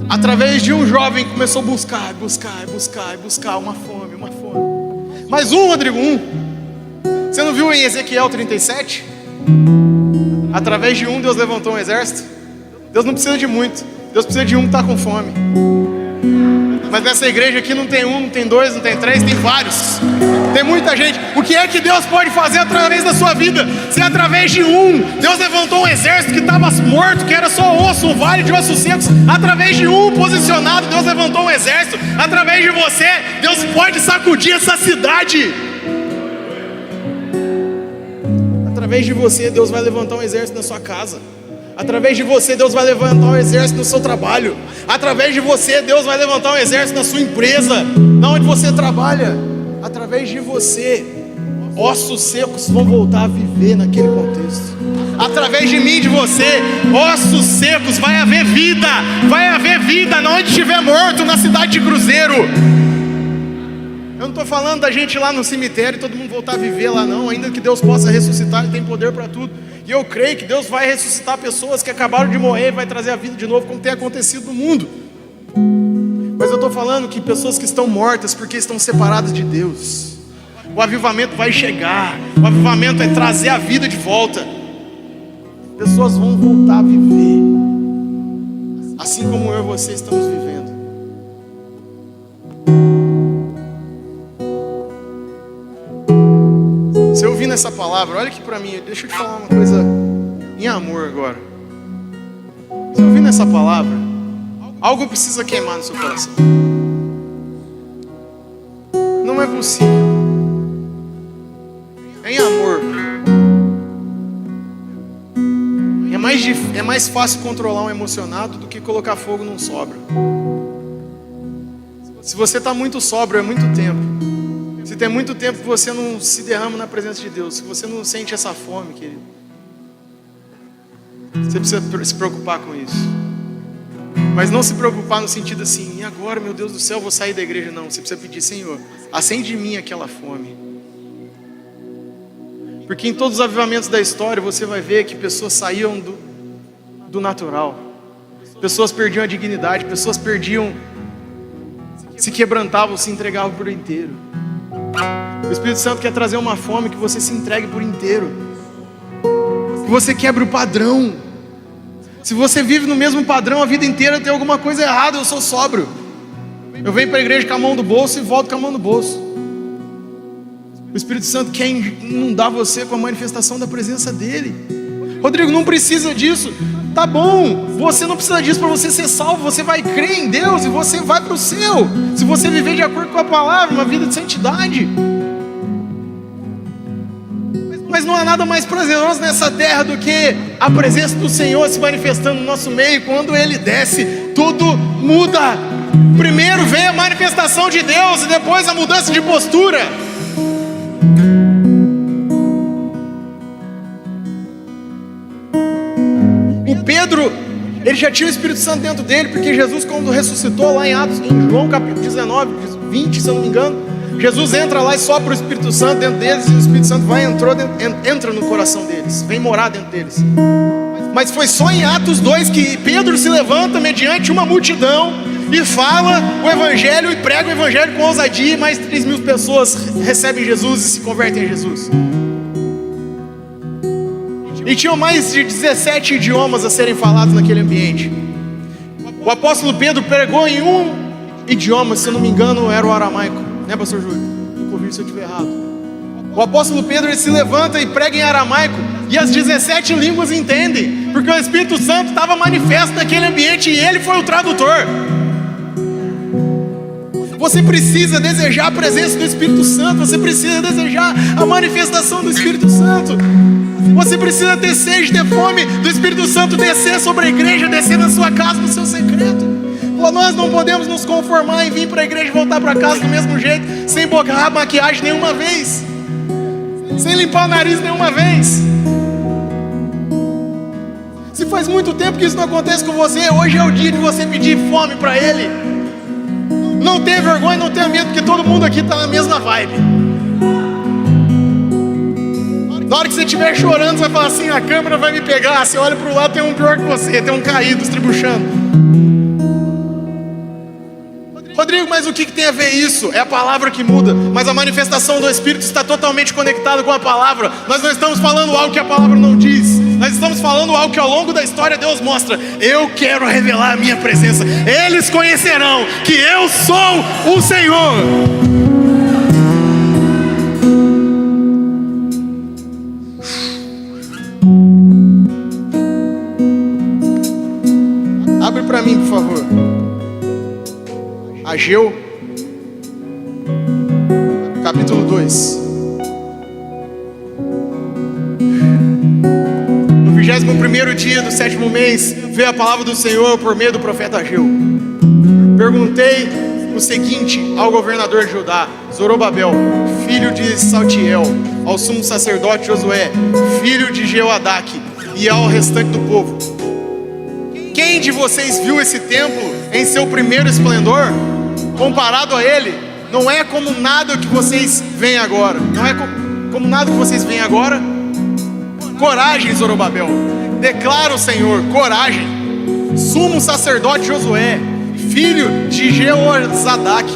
Através de um jovem que começou a buscar uma fome. Mais um, Rodrigo, um. Você não viu em Ezequiel 37? Através de um, Deus levantou um exército. Deus não precisa de muito. Deus precisa de um que está com fome. Mas nessa igreja aqui não tem um, não tem dois, não tem três, tem vários. Tem muita gente. O que é que Deus pode fazer através da sua vida? Se através de Deus levantou um exército que estava morto, que era só osso, um vale de ossos secos. Através de posicionado, Deus levantou um exército. Através de você, Deus pode sacudir essa cidade. Através de você, Deus vai levantar um exército na sua casa. Através de você, Deus vai levantar um exército no seu trabalho. Através de você, Deus vai levantar um exército na sua empresa, na onde você trabalha. Através de você, ossos secos vão voltar a viver naquele contexto. Através de mim, de você, ossos secos, vai haver vida. Vai haver vida onde estiver morto, na cidade de Cruzeiro. Eu não estou falando da gente lá no cemitério e todo mundo voltar a viver lá não. Ainda que Deus possa ressuscitar, Ele tem poder para tudo. E eu creio que Deus vai ressuscitar pessoas que acabaram de morrer e vai trazer a vida de novo, como tem acontecido no mundo. Mas eu estou falando que pessoas que estão mortas porque estão separadas de Deus, o avivamento vai chegar. O avivamento é trazer a vida de volta. Pessoas vão voltar a viver, assim como eu e você estamos vivendo. Você ouvindo essa palavra, olha aqui para mim, deixa eu te falar uma coisa em amor agora. Você ouvindo essa palavra, algo precisa queimar no seu coração. Não é possível. É em amor. É mais fácil controlar um emocionado do que colocar fogo num sóbrio. Se você está muito sóbrio, é muito tempo. Se tem muito tempo que você não se derrama na presença de Deus, se você não sente essa fome, querido, você precisa se preocupar com isso. Mas não se preocupar no sentido assim, e agora, meu Deus do céu, eu vou sair da igreja. Não, você precisa pedir: Senhor, acende em mim aquela fome. Porque em todos os avivamentos da história você vai ver que pessoas saíam do natural. Pessoas perdiam a dignidade, pessoas se quebrantavam, se entregavam por inteiro. O Espírito Santo quer trazer uma fome que você se entregue por inteiro, que você quebre o padrão. Se você vive no mesmo padrão a vida inteira, tem alguma coisa errada. Eu sou sóbrio, eu venho para a igreja com a mão no bolso e volto com a mão no bolso. O Espírito Santo quer inundar você com a manifestação da presença dEle. Rodrigo, não precisa disso. Tá bom, você não precisa disso para você ser salvo. Você vai crer em Deus e você vai para o céu, se você viver de acordo com a palavra, uma vida de santidade. Mas não há nada mais prazeroso nessa terra do que a presença do Senhor se manifestando no nosso meio. Quando Ele desce, tudo muda. Primeiro vem a manifestação de Deus e depois a mudança de postura. O Pedro, ele já tinha o Espírito Santo dentro dele, porque Jesus, quando ressuscitou lá em João capítulo 19, 20, se eu não me engano, Jesus entra lá e sopra o Espírito Santo dentro deles, e o Espírito Santo entra no coração deles, vem morar dentro deles. Mas foi só em Atos 2 que Pedro se levanta mediante uma multidão e fala o Evangelho e prega o Evangelho com ousadia, e mais 3.000 pessoas recebem Jesus e se convertem a Jesus. E tinham mais de 17 idiomas a serem falados naquele ambiente. O apóstolo Pedro pregou em um idioma, se eu não me engano era o aramaico, né, pastor Júlio? Me corrija se eu estiver errado. O apóstolo Pedro, ele se levanta e prega em aramaico, e as 17 línguas entendem, porque o Espírito Santo estava manifesto naquele ambiente e ele foi o tradutor. Você precisa desejar a presença do Espírito Santo, você precisa desejar a manifestação do Espírito Santo. Você precisa ter sede, ter fome do Espírito Santo descer sobre a igreja, descer na sua casa, no seu secreto. Nós não podemos nos conformar em vir para a igreja e voltar para casa do mesmo jeito, sem botar maquiagem nenhuma vez, sem limpar o nariz nenhuma vez. Se faz muito tempo que isso não acontece com você, hoje é o dia de você pedir fome para Ele. Não tenha vergonha, não tenha medo, porque todo mundo aqui está na mesma vibe. Na hora que você estiver chorando, você vai falar assim: a câmera vai me pegar. Você olha para o lado, tem um pior que você, tem um caído, estribuchando. Rodrigo, mas o que tem a ver isso? É a palavra que muda, mas a manifestação do Espírito está totalmente conectada com a palavra. Nós não estamos falando algo que a palavra não diz, nós estamos falando algo que ao longo da história Deus mostra. Eu quero revelar a minha presença, eles conhecerão que eu sou o Senhor. Abre para mim, por favor. Ageu, capítulo 2. No 21º dia do 7º mês, veio a palavra do Senhor por meio do profeta Ageu. Perguntei o seguinte ao governador de Judá, Zorobabel, filho de Saltiel, ao sumo sacerdote Josué, filho de Jeoadaque, e ao restante do povo: quem de vocês viu esse templo em seu primeiro esplendor? Comparado a ele, não é como nada que vocês veem agora. Não é como nada que vocês veem agora. Coragem, Zorobabel, declara o Senhor, coragem. Sumo sacerdote Josué, filho de Jeozadak,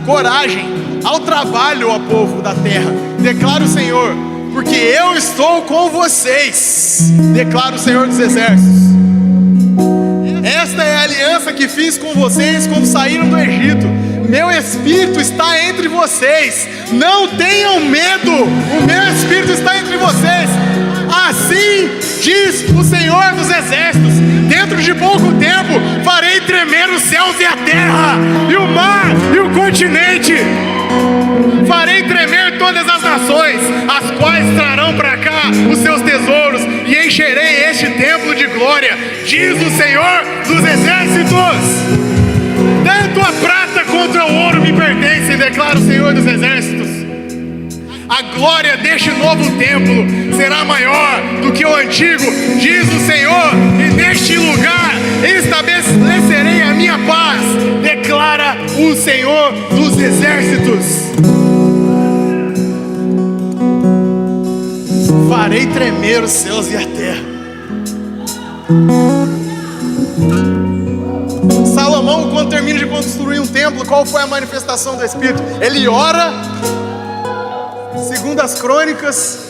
coragem, ao trabalho, ó povo da terra, declara o Senhor, porque eu estou com vocês, declara o Senhor dos exércitos. Esta é a aliança que fiz com vocês quando saíram do Egito. Meu espírito está entre vocês, não tenham medo, o meu espírito está entre vocês. Assim diz o Senhor dos exércitos: dentro de pouco tempo farei tremer os céus e a terra, e o mar e o continente. Farei tremer todas as nações, as quais trarão para cá os seus tesouros, e encherei este templo de glória, diz o Senhor dos exércitos. Tanto a prata quanto o ouro me pertencem, declara o Senhor dos exércitos. A glória deste novo templo será maior do que o antigo, diz o Senhor, e neste lugar estabelecerei a minha paz, declara o Senhor dos exércitos. Farei tremer os céus e a terra. Salomão, quando termina de construir um templo, qual foi a manifestação do Espírito? Ele ora, segundo as crônicas,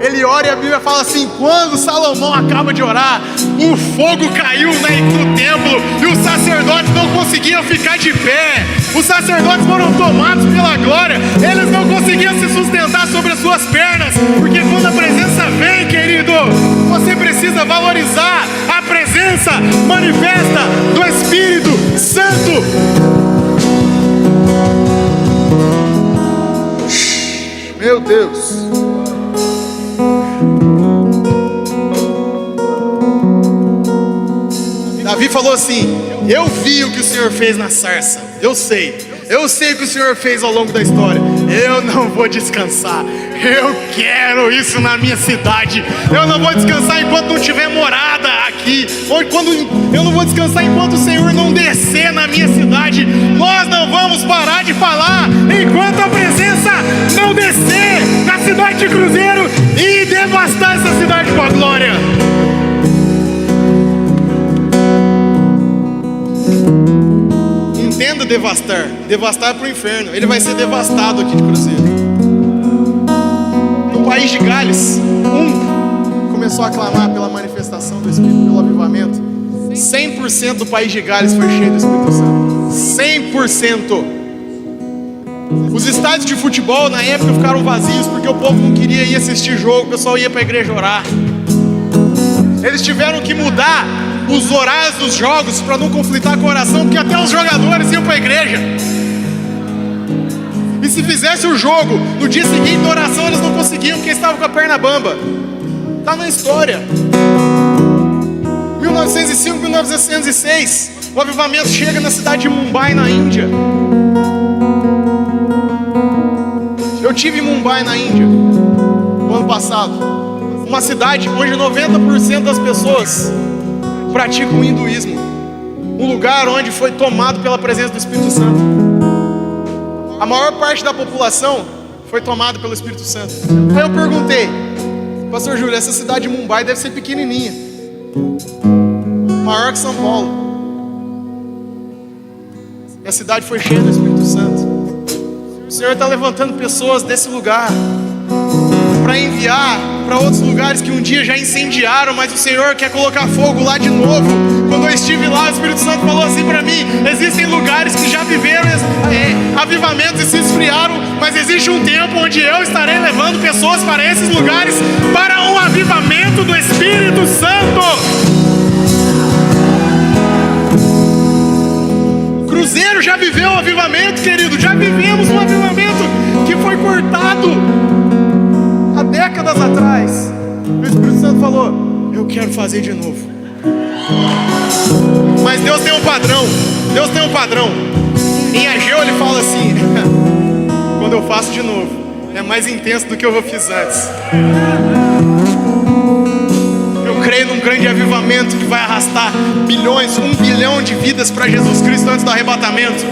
ele ora e a Bíblia fala assim: quando Salomão acaba de orar, o fogo caiu no templo e os sacerdotes não conseguiam ficar de pé. Os sacerdotes foram tomados pela glória, eles não conseguiam se sustentar sobre as suas pernas, porque quando a presença vem, querido, você precisa valorizar a presença manifesta do Espírito Santo. Meu Deus. Davi falou assim: eu vi o que o Senhor fez na sarça. Eu sei o que o Senhor fez ao longo da história. Eu não vou descansar. Eu quero isso na minha cidade. Eu não vou descansar enquanto não tiver morada aqui. Eu não vou descansar enquanto o Senhor não descer na minha cidade. Nós não vamos parar de falar enquanto a presença não descer na cidade de Cruzeiro e devastar essa cidade com a glória. Entenda devastar. Devastar é para o inferno. Ele vai ser devastado aqui de Cruzeiro. No país de Gales, começou a clamar pela manifestação do Espírito, pelo avivamento. 100% do país de Gales foi cheio do Espírito Santo. 100%. Os estádios de futebol na época ficaram vazios porque o povo não queria ir assistir jogo, o pessoal ia para a igreja orar. Eles tiveram que mudar os horários dos jogos para não conflitar com a oração, porque até os jogadores iam para a igreja. E se fizesse o jogo no dia seguinte da oração, eles não conseguiam porque estavam com a perna bamba. Está na história. 1905, 1906, o avivamento chega na cidade de Mumbai, na Índia. Eu tive em Mumbai, na Índia, no ano passado. Uma cidade onde 90% das pessoas praticam o hinduísmo. Um lugar onde foi tomado pela presença do Espírito Santo. A maior parte da população foi tomada pelo Espírito Santo. Aí eu perguntei: Pastor Júlio, essa cidade de Mumbai deve ser pequenininha, maior que São Paulo. E a cidade foi cheia do Espírito Santo. O Senhor está levantando pessoas desse lugar para enviar para outros lugares que um dia já incendiaram, mas o Senhor quer colocar fogo lá de novo. Quando eu estive lá, o Espírito Santo falou assim para mim: existem lugares que já viveram avivamentos e se esfriaram, mas existe um tempo onde eu estarei levando pessoas para esses lugares para um avivamento do Espírito Santo. querido, já vivemos um avivamento que foi cortado há décadas atrás. O Espírito Santo falou: eu quero fazer de novo. Mas Deus tem um padrão. Deus tem um padrão. Em Ageu ele fala assim: quando eu faço de novo, é mais intenso do que eu fiz antes. Eu creio num grande avivamento que vai arrastar bilhões, 1 bilhão de vidas para Jesus Cristo antes do arrebatamento.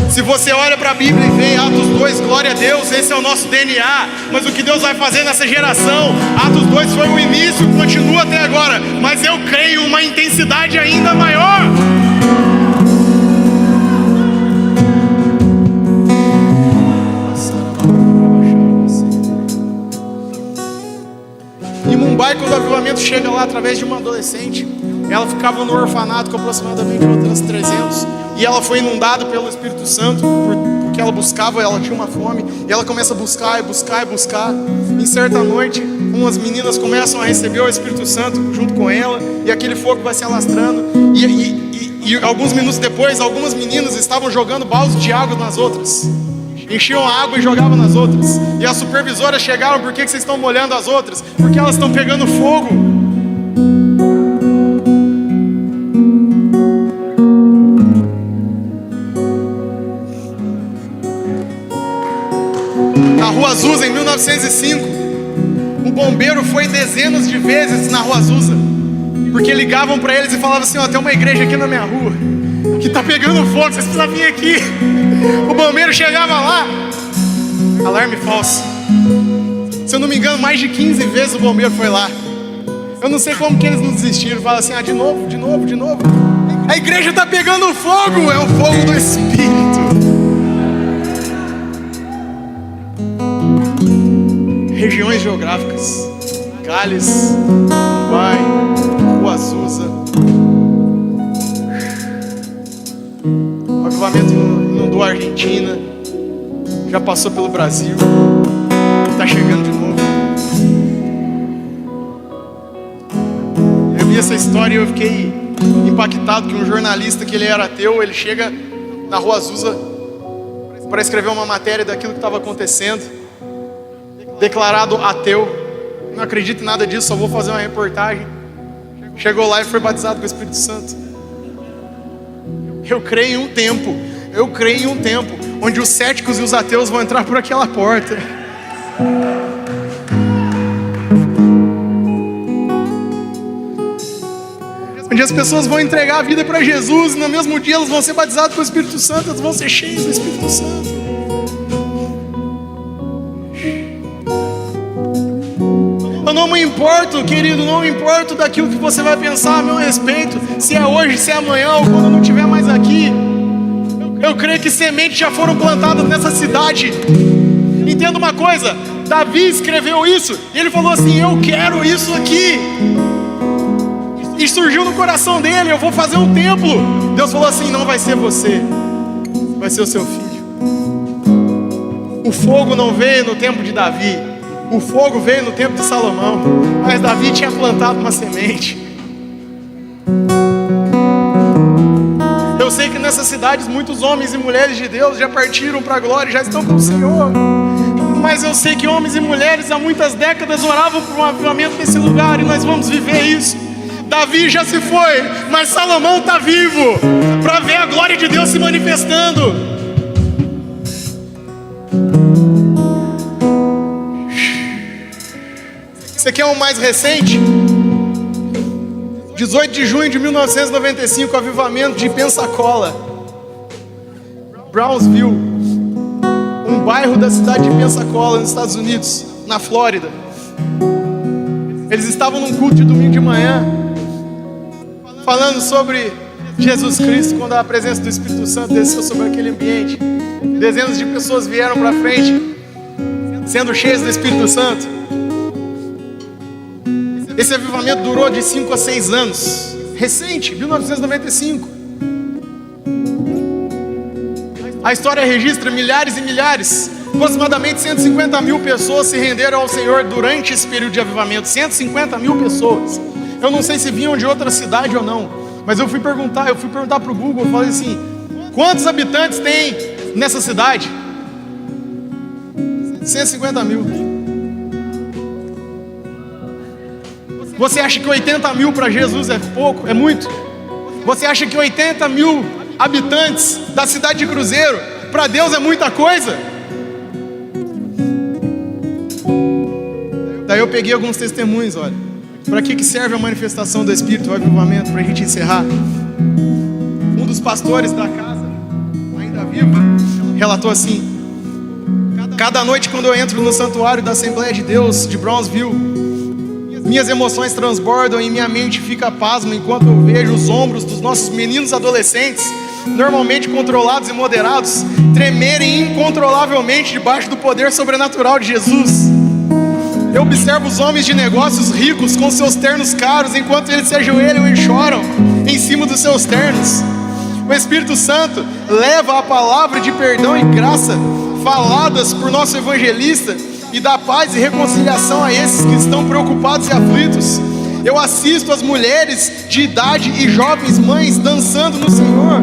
Se você olha para a Bíblia e vê Atos 2, glória a Deus, esse é o nosso DNA. Mas o que Deus vai fazer nessa geração, Atos 2 foi o início, continua até agora. Mas eu creio uma intensidade ainda maior. Em Mumbai, quando o avivamento chega lá através de uma adolescente, ela ficava no orfanato com aproximadamente outras 300. E ela foi inundada pelo Espírito Santo, porque ela buscava, ela tinha uma fome. E ela começa a buscar e buscar e buscar. Em certa noite, umas meninas começam a receber o Espírito Santo junto com ela. E aquele fogo vai se alastrando. E alguns minutos depois, algumas meninas estavam jogando baldes de água nas outras. Enchiam a água e jogavam nas outras. E as supervisoras chegaram: por que vocês estão molhando as outras? Porque elas estão pegando fogo. Na Rua Azusa, em 1905, o bombeiro foi dezenas de vezes na Rua Azusa, porque ligavam para eles e falavam assim: ó, tem uma igreja aqui na minha rua que tá pegando fogo, vocês precisam vir aqui. O bombeiro chegava lá, alarme falso. Se eu não me engano, mais de 15 vezes o bombeiro foi lá. Eu não sei como que eles não desistiram. Fala assim: de novo. A igreja tá pegando fogo, é o fogo do Espírito. Regiões geográficas: Gales, Mumbai, Rua Azusa. O avivamento inundou a Argentina, já passou pelo Brasil, está chegando de novo. Eu vi essa história e eu fiquei impactado que um jornalista, que ele era ateu, ele chega na Rua Azusa para escrever uma matéria daquilo que estava acontecendo. Declarado ateu, não acredito em nada disso, só vou fazer uma reportagem. Chegou lá e foi batizado com o Espírito Santo. Eu creio em um tempo onde os céticos e os ateus vão entrar por aquela porta. Onde as pessoas vão entregar a vida para Jesus e no mesmo dia elas vão ser batizadas com o Espírito Santo, elas vão ser cheias do Espírito Santo. Eu não me importo, querido, não me importo daquilo que você vai pensar a meu respeito, se é hoje, se é amanhã ou quando eu não estiver mais aqui. Eu creio que sementes já foram plantadas nessa cidade. Entenda uma coisa, Davi escreveu isso e ele falou assim: eu quero isso aqui. E surgiu no coração dele: eu vou fazer um templo. Deus falou assim: não vai ser você, vai ser o seu filho. O fogo não veio no tempo de Davi, o fogo veio no tempo de Salomão, mas Davi tinha plantado uma semente. Eu sei que nessas cidades muitos homens e mulheres de Deus já partiram para a glória, já estão com o Senhor. Mas eu sei que homens e mulheres há muitas décadas oravam por um avivamento nesse lugar, e nós vamos viver isso. Davi já se foi, mas Salomão está vivo para ver a glória de Deus se manifestando. Esse aqui é um mais recente, 18 de junho de 1995, avivamento de Pensacola, Brownsville, um bairro da cidade de Pensacola, nos Estados Unidos, na Flórida. Eles estavam num culto de domingo de manhã, falando sobre Jesus Cristo, quando a presença do Espírito Santo desceu sobre aquele ambiente. Dezenas de pessoas vieram para frente, sendo cheias do Espírito Santo. Esse avivamento durou de 5 a 6 anos. Recente, 1995. A história registra milhares e milhares. Aproximadamente 150 mil pessoas se renderam ao Senhor durante esse período de avivamento. 150 mil pessoas. Eu não sei se vinham de outra cidade ou não, mas eu fui perguntar para o Google, eu falei assim: quantos habitantes tem nessa cidade? 150 mil. Você acha que 80 mil para Jesus é pouco? É muito? Você acha que 80 mil habitantes da cidade de Cruzeiro, para Deus é muita coisa? Daí eu peguei alguns testemunhos, olha. Para que serve a manifestação do Espírito, o avivamento? Para a gente encerrar. Um dos pastores da casa, ainda vivo, relatou assim: cada noite quando eu entro no santuário da Assembleia de Deus de Brownsville, minhas emoções transbordam e minha mente fica pasma enquanto eu vejo os ombros dos nossos meninos adolescentes, normalmente controlados e moderados, tremerem incontrolavelmente debaixo do poder sobrenatural de Jesus. Eu observo os homens de negócios ricos com seus ternos caros, enquanto eles se ajoelham e choram em cima dos seus ternos. O Espírito Santo leva a palavra de perdão e graça faladas por nosso evangelista e dá paz e reconciliação a esses que estão preocupados e aflitos. Eu assisto as mulheres de idade e jovens mães dançando no Senhor,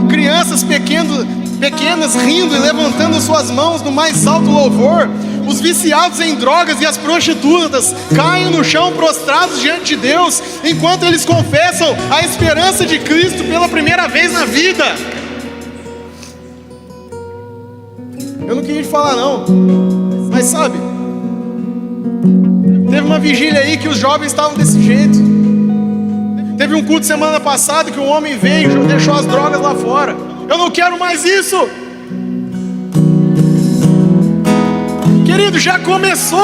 crianças pequenas rindo e levantando suas mãos no mais alto louvor. Os viciados em drogas e as prostitutas caem no chão prostrados diante de Deus, enquanto eles confessam a esperança de Cristo pela primeira vez na vida. Eu não queria te falar não, mas sabe, teve uma vigília aí que os jovens estavam desse jeito. Teve um culto semana passada que um homem veio e deixou as drogas lá fora. Eu não quero mais isso. Querido, já começou.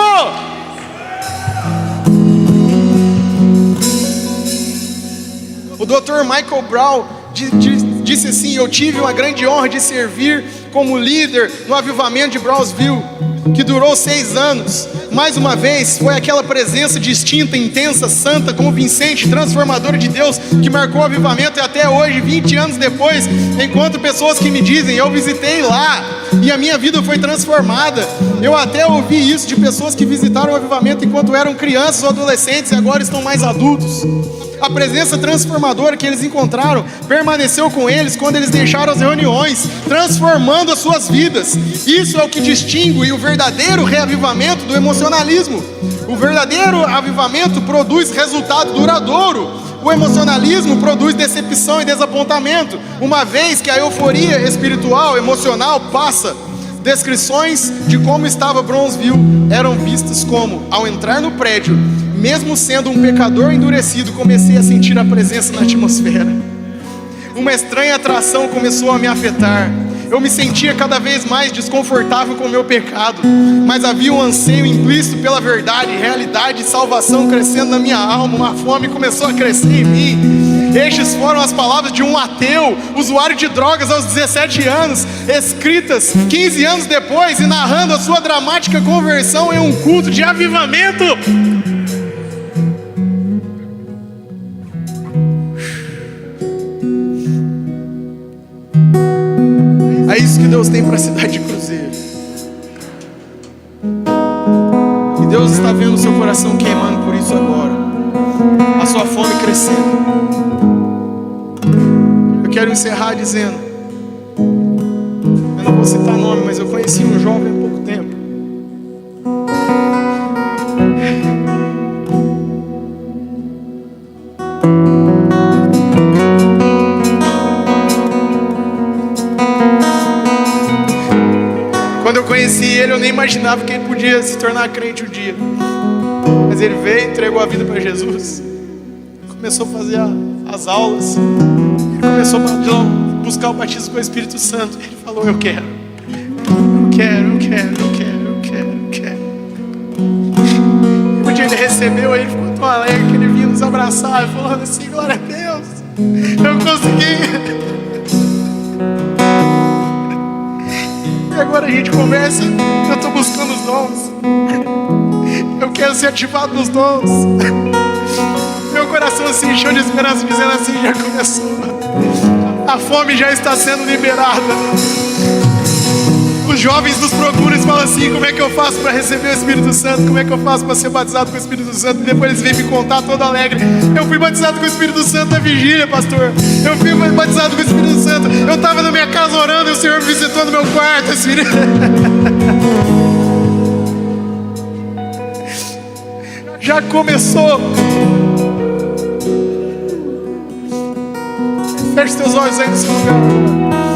O Dr. Michael Brown disse assim: eu tive uma grande honra de servir como líder no avivamento de Brownsville, que durou 6 anos. Mais uma vez, foi aquela presença distinta, intensa, santa, convincente, transformadora de Deus que marcou o avivamento, e até hoje, 20 anos depois, encontro pessoas que me dizem: eu visitei lá e a minha vida foi transformada. Eu até ouvi isso de pessoas que visitaram o avivamento enquanto eram crianças ou adolescentes e agora estão mais adultos. A presença transformadora que eles encontraram permaneceu com eles quando eles deixaram as reuniões, transformando as suas vidas. Isso é o que distingue o verdadeiro reavivamento do emocionalismo. O verdadeiro avivamento produz resultado duradouro. O emocionalismo produz decepção e desapontamento, uma vez que a euforia espiritual, emocional passa. Descrições de como estava Brownsville eram vistas como: ao entrar no prédio, mesmo sendo um pecador endurecido, comecei a sentir a presença na atmosfera. Uma estranha atração começou a me afetar. Eu me sentia cada vez mais desconfortável com o meu pecado, mas havia um anseio implícito pela verdade, realidade e salvação crescendo na minha alma. Uma fome começou a crescer em mim. Estes foram as palavras de um ateu, usuário de drogas aos 17 anos, escritas 15 anos depois e narrando a sua dramática conversão em um culto de avivamento. É isso que Deus tem para a cidade de Cruzeiro. E Deus está vendo o seu coração queimando por isso agora, a sua fome crescendo. Eu quero encerrar dizendo, eu não vou citar nome, mas eu conheci um jovem há pouco tempo. Quando eu conheci ele, eu nem imaginava que ele podia se tornar crente um dia. Mas ele veio, entregou a vida para Jesus, começou a fazer as aulas, ele começou a buscar o batismo com o Espírito Santo. Ele falou: eu quero. Um dia ele recebeu, aí ele ficou tão alegre que ele vinha nos abraçar, falando assim: glória a Deus, eu consegui. E agora a gente conversa, eu estou buscando os dons, eu quero ser ativado nos dons. Meu coração se encheu de esperança, dizendo assim: já começou, a fome já está sendo liberada, os jovens nos procuram e falam assim: como é que eu faço para receber o Espírito Santo? Como é que eu faço para ser batizado com o Espírito Santo? E depois eles vêm me contar todo alegre: eu fui batizado com o Espírito Santo na vigília, pastor. Eu fui batizado com o Espírito Santo. Eu estava na minha casa orando e o Senhor me visitou no meu quarto, assim. Já começou. Feche seus olhos aí no seu lugar.